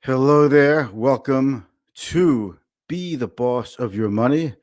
Hello there. Welcome to Be the Boss of Your Money.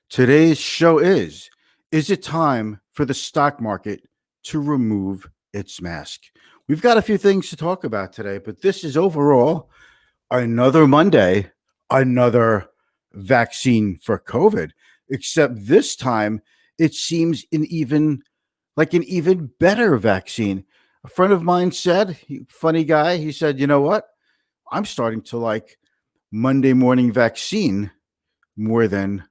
Today's show is it time for the stock market to remove its mask? We've got a few things to talk about today, but this is overall another Monday, another vaccine for COVID, except this time it seems an even better vaccine. A friend of mine said, funny guy, he said, you know what? I'm starting to like Monday morning vaccine more than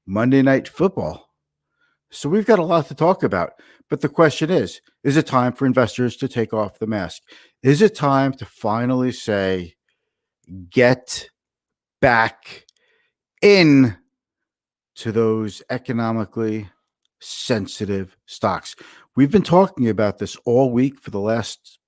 Monday night football. So we've got a lot to talk about. But the question is it time for investors to take off the mask? Is it time to finally say, get back in to those economically sensitive stocks? We've been talking about this all week for the last,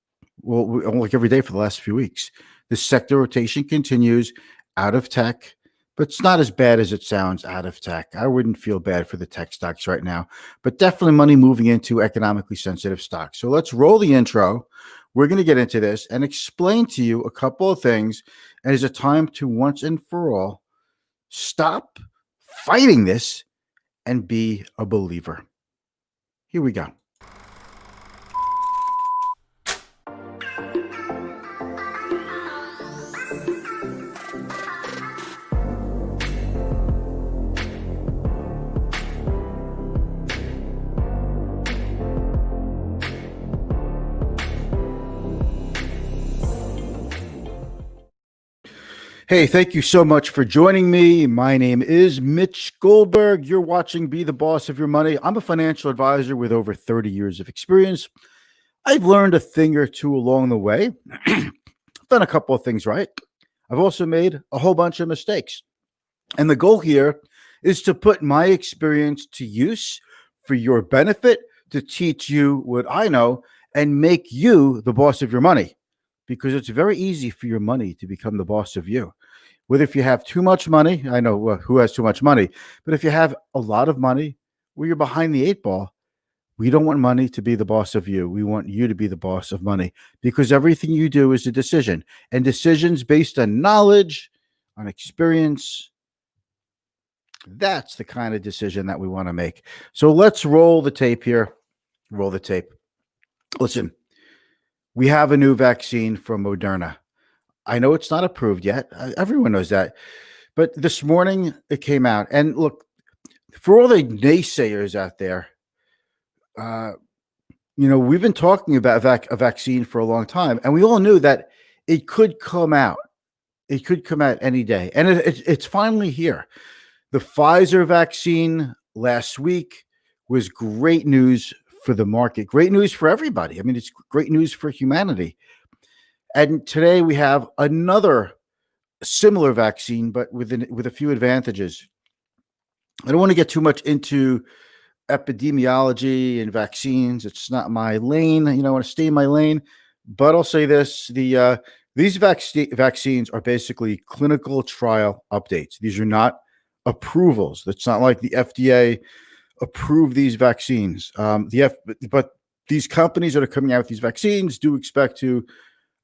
like every day for the last few weeks. The sector rotation continues out of tech, but it's not as bad as it sounds out of tech. I wouldn't feel bad for the tech stocks right now, but definitely money moving into economically sensitive stocks. So let's roll the intro. We're going to get into this and explain to you a couple of things. And it's a time to once and for all stop fighting this and be a believer. Here we go. Hey, thank you so much for joining me. My name is Mitch Goldberg. You're watching Be the Boss of Your Money. I'm a financial advisor with over 30 years of experience. I've learned a thing or two along the way. I've done a couple of things right. I've also made a whole bunch of mistakes. And the goal here is to put my experience to use for your benefit, to teach you what I know and make you the boss of your money. Because it's very easy for your money to become the boss of you. Whether if you have too much money, I know who has too much money, but if you have a lot of money where you're behind the eight ball, we don't want money to be the boss of you. We want you to be the boss of money because everything you do is a decision, and decisions based on knowledge, on experience. That's the kind of decision that we want to make. So let's roll the tape here. Roll the tape. Listen. We have a new vaccine from Moderna. I know it's not approved yet. Everyone knows that. But this morning it came out. And look, for all the naysayers out there, we've been talking about a vaccine for a long time. And we all knew that it could come out. It could come out any day. And it's finally here. The Pfizer vaccine last week was great news for the market. Great news for everybody. I mean, it's great news for humanity. And today we have another similar vaccine, but with a few advantages. I don't want to get too much into epidemiology and vaccines. It's not my lane. I want to stay in my lane. But I'll say this: these vaccines are basically clinical trial updates. These are not approvals. It's not like the FDA approve these vaccines. But these companies that are coming out with these vaccines do expect to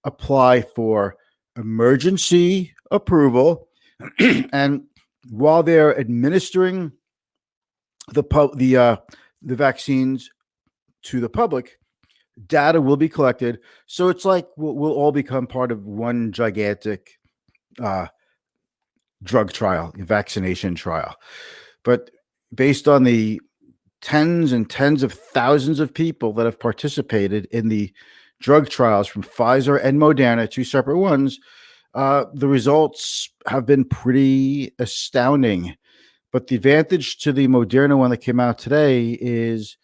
apply for emergency approval. And while they're administering the vaccines to the public, data will be collected. So it's like we'll all become part of one gigantic drug trial, vaccination trial. But based on the tens and tens of thousands of people that have participated in the drug trials from Pfizer and Moderna, two separate ones, the results have been pretty astounding. But the advantage to the Moderna one that came out today is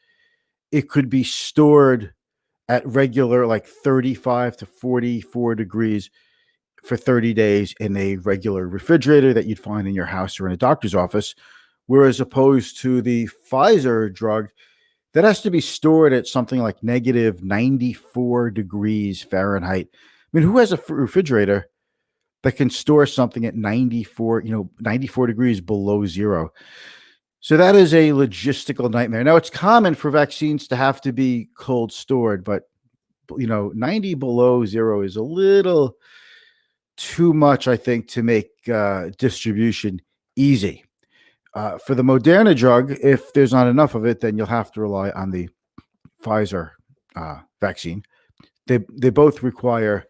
it could be stored at regular, like 35 to 44 degrees for 30 days in a regular refrigerator that you'd find in your house or in a doctor's office. Whereas opposed to the Pfizer drug, that has to be stored at something like negative 94 degrees Fahrenheit. I mean, who has a refrigerator that can store something at 94 degrees below zero? So that is a logistical nightmare. Now, it's common for vaccines to have to be cold stored, but 90 below zero is a little too much, I think, to make distribution easy. For the Moderna drug, if there's not enough of it, then you'll have to rely on the Pfizer vaccine. They both require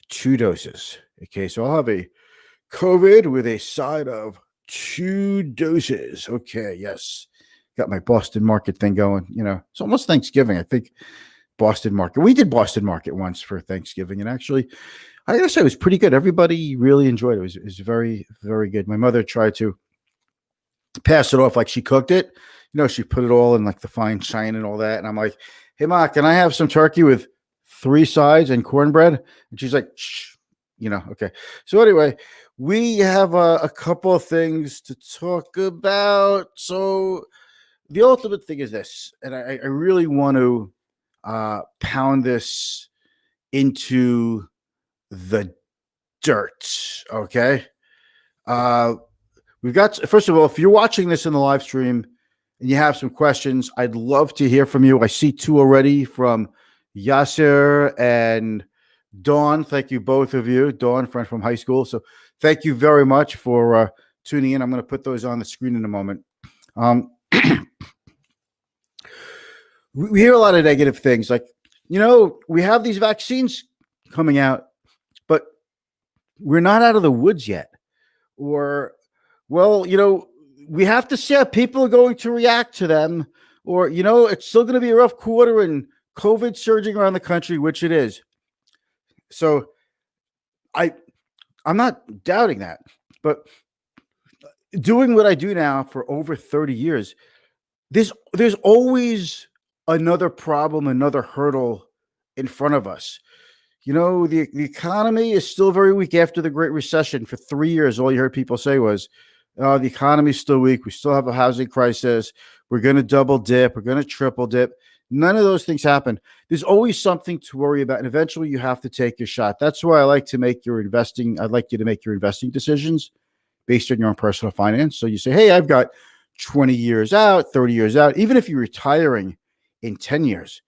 2 doses. Okay, so I'll have a COVID with a side of 2 doses. Okay, yes. Got my Boston Market thing going. It's almost Thanksgiving. I think Boston Market. We did Boston Market once for Thanksgiving, and actually, I gotta say, it was pretty good. Everybody really enjoyed it. It was very, very good. My mother tried to pass it off like she cooked it. She put it all in like the fine china and all that. And I'm like, hey, Ma, can I have some turkey with 3 sides and cornbread? And she's like, shh, okay. So anyway, we have a couple of things to talk about. So the ultimate thing is this, and I really want to pound this into the dirt. Okay. We've got, first of all, if you're watching this in the live stream and you have some questions, I'd love to hear from you. I see 2 already from Yasser and Dawn. Thank you, both of you. Dawn, friend from high school. So thank you very much for tuning in. I'm going to put those on the screen in a moment. We hear a lot of negative things like, we have these vaccines coming out, but we're not out of the woods yet. Or, well, we have to see how people are going to react to them. Or, it's still going to be a rough quarter and COVID surging around the country, which it is. So I'm not doubting that. But doing what I do now for over 30 years, there's always another problem, another hurdle in front of us. The economy is still very weak after the Great Recession. For 3 years, all you heard people say was, the economy is still weak. We still have a housing crisis. We're going to double dip. We're going to triple dip. None of those things happen. There's always something to worry about. And eventually you have to take your shot. That's why I like to make your investing. I'd like you to make your investing decisions based on your own personal finance. So you say, hey, I've got 20 years out, 30 years out. Even if you're retiring in 10 years,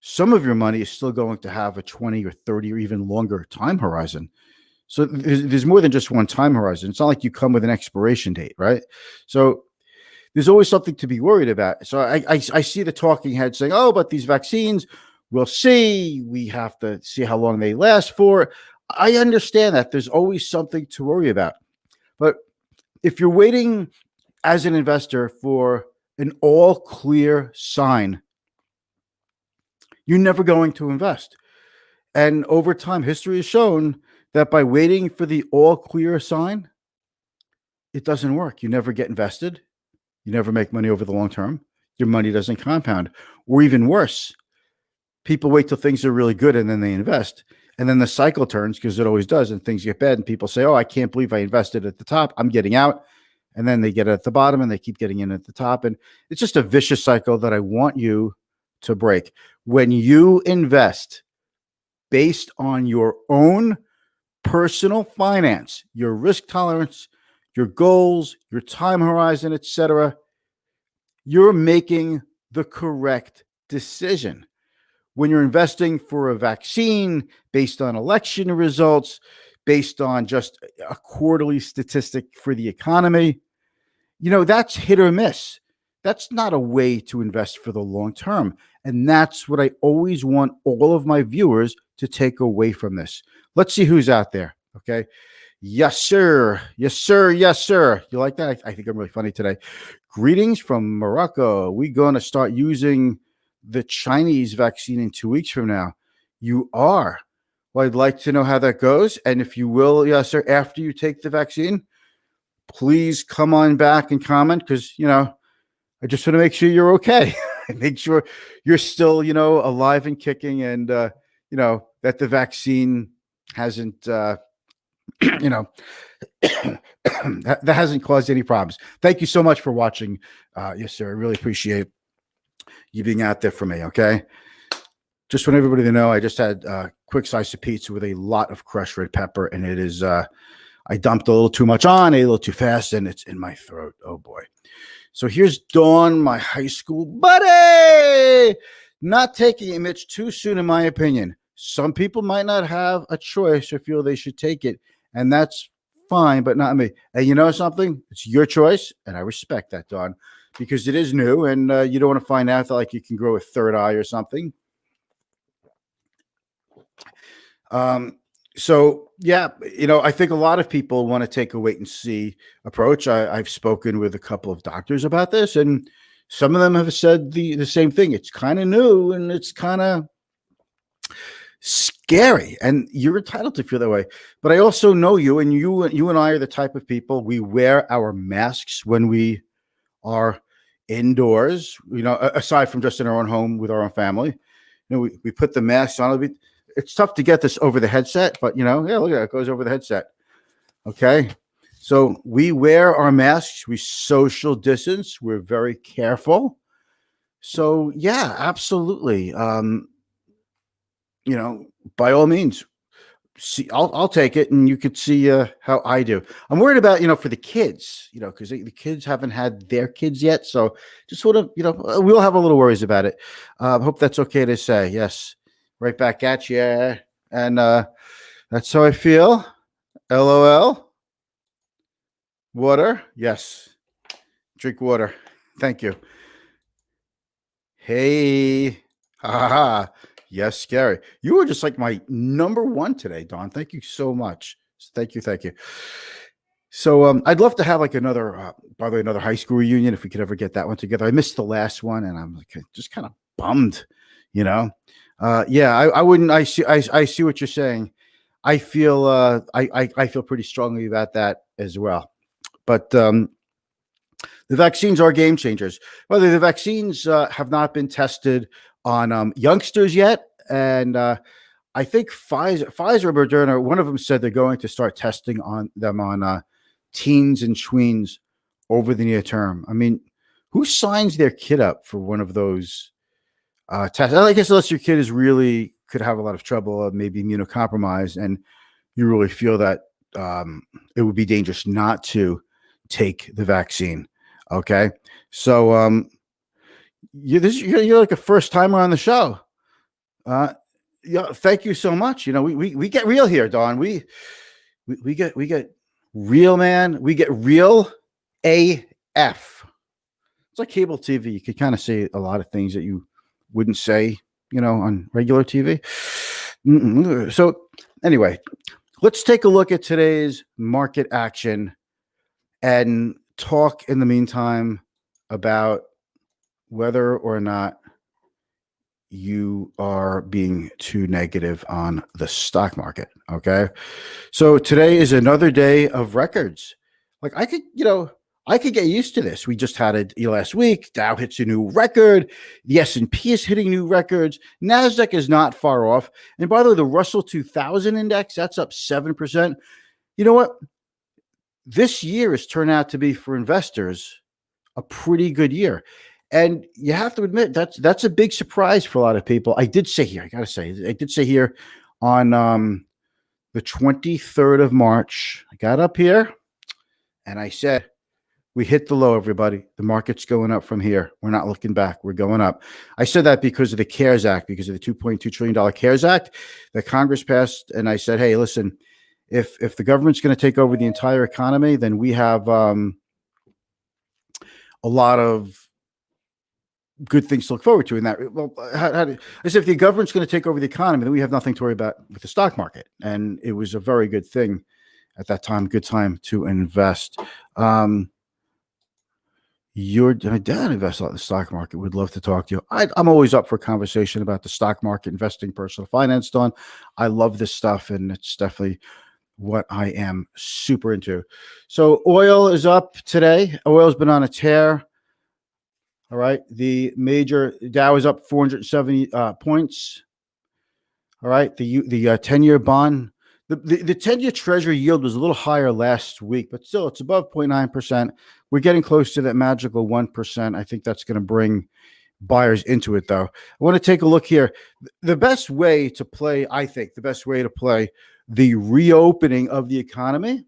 some of your money is still going to have a 20 or 30 or even longer time horizon. So there's more than just one time horizon. It's not like you come with an expiration date, right? So there's always something to be worried about. So I see the talking heads saying, oh, but these vaccines, we'll see. We have to see how long they last for. I understand that. There's always something to worry about. But if you're waiting as an investor for an all clear sign, you're never going to invest. And over time, history has shown that by waiting for the all clear sign, it doesn't work. You never get invested. You never make money over the long term. Your money doesn't compound. Or even worse, people wait till things are really good and then they invest. And then the cycle turns, because it always does, and things get bad. And people say, oh, I can't believe I invested at the top. I'm getting out. And then they get at the bottom and they keep getting in at the top. And it's just a vicious cycle that I want you to break. When you invest based on your own personal finance, your risk tolerance, your goals, your time horizon, etc., you're making the correct decision. When you're investing for a vaccine based on election results, based on just a quarterly statistic for the economy, that's hit or miss. That's not a way to invest for the long term. And that's what I always want all of my viewers to take away from this. Let's see who's out there. Okay. Yes, sir. Yes, sir. Yes, sir. You like that? I think I'm really funny today. Greetings from Morocco. We're going to start using the Chinese vaccine in 2 weeks from now. You are. Well, I'd like to know how that goes. And if you will, yes, sir, after you take the vaccine, please come on back and comment, because, I just want to make sure you're okay. Make sure you're still, alive and kicking, and, that the vaccine hasn't, that hasn't caused any problems. Thank you so much for watching. Yes, sir. I really appreciate you being out there for me. Okay. Just want everybody to know, I just had a quick slice of pizza with a lot of crushed red pepper, and it is, I dumped a little too much on, ate a little too fast, and it's in my throat. Oh boy. So here's Dawn, my high school buddy. Not taking it, Mitch, too soon, in my opinion. Some people might not have a choice or feel they should take it, and that's fine, but not me. And you know something? It's your choice, and I respect that, Don, because it is new, and you don't want to find out that like you can grow a third eye or something. So yeah, I think a lot of people want to take a wait and see approach. I've spoken with a couple of doctors about this, and some of them have said the same thing. It's kind of new and it's kind of scary, and you're entitled to feel that way. But I also know you, and you and I are the type of people, we wear our masks when we are indoors. Aside from just in our own home with our own family, we put the masks on. It's tough to get this over the headset, but yeah, look at it. It goes over the headset. Okay. So we wear our masks, we social distance, we're very careful. So yeah, absolutely. By all means, see, I'll take it, and you could see how I do. I'm worried about for the kids, because the kids haven't had their kids yet, so just sort of we'll have a little worries about it. Hope that's okay to say. Yes, right back at you, and that's how I feel. LOL. Water, yes. Drink water. Thank you. Hey, ha ha. Yes, scary. You were just like my number one today, Don. Thank you so much. Thank you, thank you. So I'd love to have like another, by the way, another high school reunion if we could ever get that one together. I missed the last one, and I'm like just kind of bummed, Yeah, I wouldn't. I see what you're saying. I feel I feel pretty strongly about that as well. But the vaccines are game changers. Whether the vaccines have not been tested on youngsters yet, and I think Pfizer or Moderna, one of them said they're going to start testing on them on teens and tweens over the near term. I mean, who signs their kid up for one of those tests? I guess unless your kid is really could have a lot of trouble, maybe immunocompromised, and you really feel that it would be dangerous not to take the vaccine. Okay, so you're like a first timer on the show. Yeah, thank you so much. We get real here, Don. We get real, man. We get real AF. It's like cable TV. You could kind of say a lot of things that you wouldn't say, on regular TV. So anyway, let's take a look at today's market action and talk in the meantime about whether or not you are being too negative on the stock market. Okay. So today is another day of records. Like I could get used to this. We just had it last week. Dow hits a new record. The S&P is hitting new records. NASDAQ is not far off. And by the way, the Russell 2000 index, that's up 7%. You know what? This year has turned out to be, for investors, a pretty good year. And you have to admit that's a big surprise for a lot of people. I did say here on the 23rd of March, I got up here and I said, we hit the low, everybody. The market's going up from here. We're not looking back. We're going up. I said that because of the CARES Act, because of the $2.2 trillion CARES Act that Congress passed. And I said, hey, listen, if the government's going to take over the entire economy, then we have a lot of good things to look forward to in that. Well, as if the government's going to take over the economy, then we have nothing to worry about with the stock market. And it was a very good thing at that time, good time to invest. Your dad invests a lot in the stock market. Would love to talk to you. I'm always up for a conversation about the stock market, investing, personal finance, Don. I love this stuff, and it's definitely what I am super into. So oil is up today. Oil's been on a tear. All right. The major Dow is up 470 points. All right. The 10-year bond, the 10-year treasury yield was a little higher last week, but still it's above 0.9%. We're getting close to that magical 1%. I think that's going to bring buyers into it, though. I want to take a look here. The best way to play the reopening of the economy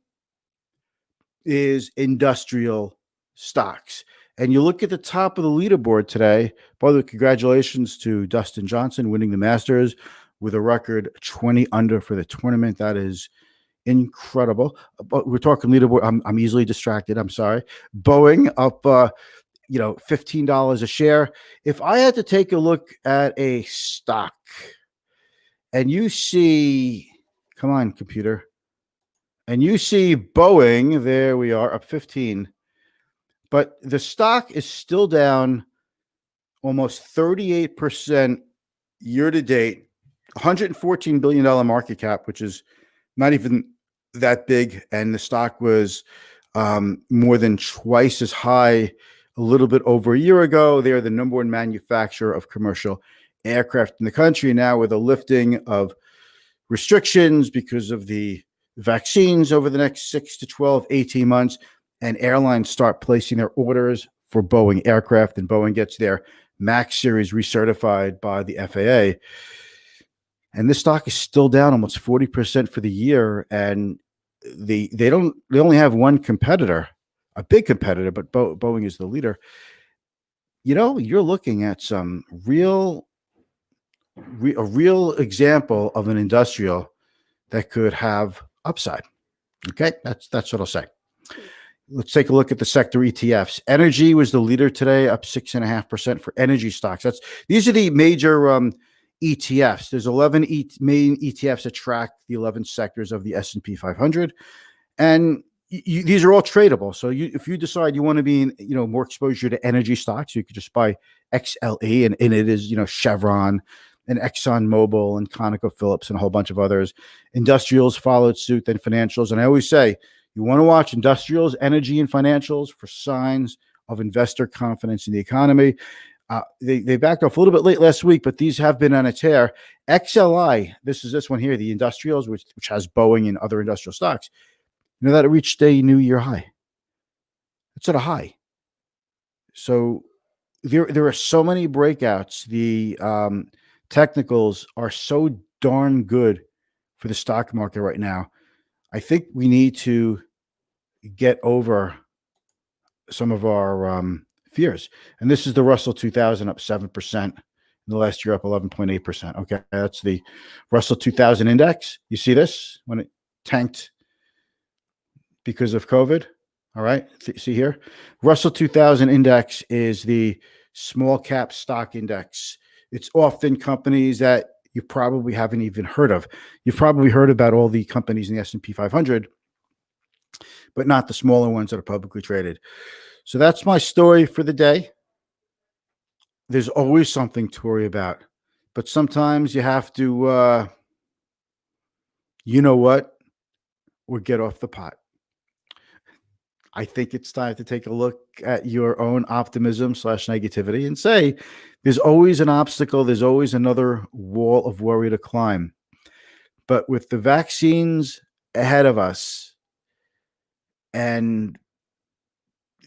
is industrial stocks. And you look at the top of the leaderboard today. By the way, congratulations to Dustin Johnson winning the Masters with a record 20 under for the tournament. That is incredible. But we're talking leaderboard. I'm easily distracted. I'm sorry. Boeing up, $15 a share. If I had to take a look at a stock and you see, come on, computer, and you see Boeing, there we are, up 15. But the stock is still down almost 38% year to date, $114 billion market cap, which is not even that big. And the stock was more than twice as high a little bit over a year ago. They're the number one manufacturer of commercial aircraft in the country. Now, with a lifting of restrictions because of the vaccines over the next 6 to 12, 18 months, and airlines start placing their orders for Boeing aircraft, and Boeing gets their MAX series recertified by the FAA. And this stock is still down almost 40% for the year. And they only have one competitor, a big competitor, but Boeing is the leader. You're looking at some real example of an industrial that could have upside. Okay, that's what I'll say. Let's take a look at the sector ETFs. Energy was the leader today, up 6.5% for energy stocks. These are the major ETFs. There's 11 main ETFs that track the 11 sectors of the S&P 500, and these are all tradable. So if you decide you want to be in, more exposure to energy stocks, you could just buy XLE, and in it is Chevron and ExxonMobil and ConocoPhillips and a whole bunch of others. Industrials followed suit, then financials. And I always say, you want to watch industrials, energy, and financials for signs of investor confidence in the economy. They backed off a little bit late last week, but these have been on a tear. XLI, this one here, the industrials, which has Boeing and other industrial stocks, that it reached a new year high. It's at a high. So there are so many breakouts. The technicals are so darn good for the stock market right now. I think we need to get over some of our fears. And this is the Russell 2000 up 7%. In the last year, up 11.8%. Okay, that's the Russell 2000 index. You see this when it tanked because of COVID? All right, see here? Russell 2000 index is the small cap stock index. It's often companies that you probably haven't even heard of. You've probably heard about all the companies in the S&P 500, but not the smaller ones that are publicly traded. So that's my story for the day. There's always something to worry about, but sometimes you have to, or get off the pot. I think it's time to take a look at your own optimism/negativity and say, there's always an obstacle. There's always another wall of worry to climb. But with the vaccines ahead of us and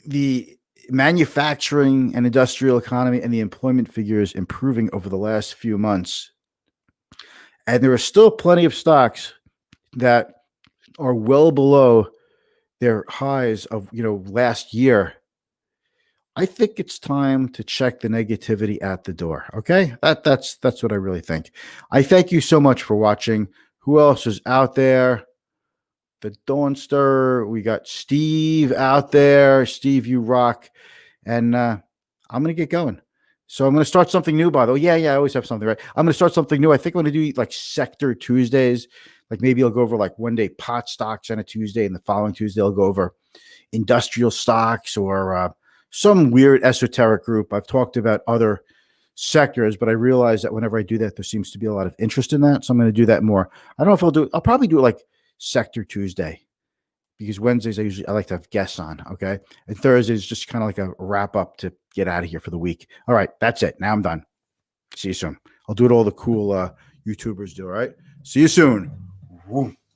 the manufacturing and industrial economy and the employment figures improving over the last few months, and there are still plenty of stocks that are well below their highs of last year, I think it's time to check the negativity at the door. Okay, that's what I really think. I thank you so much for watching. Who else is out there? The Dawnster. We got Steve out there. Steve, you rock. And I'm gonna get going. So I'm gonna start something new. By the way, yeah, I always have something, right? I'm gonna start something new. I think I'm gonna do like Sector Tuesdays. Like maybe I'll go over like one day pot stocks on a Tuesday, and the following Tuesday I'll go over industrial stocks or some weird esoteric group. I've talked about other sectors, but I realize that whenever I do that, there seems to be a lot of interest in that. So I'm going to do that more. I don't know if I'll probably do it like Sector Tuesday, because Wednesdays I like to have guests on. Okay. And Thursdays just kind of like a wrap up to get out of here for the week. All right. That's it. Now I'm done. See you soon. I'll do what all the cool YouTubers do. All right. See you soon. Woo.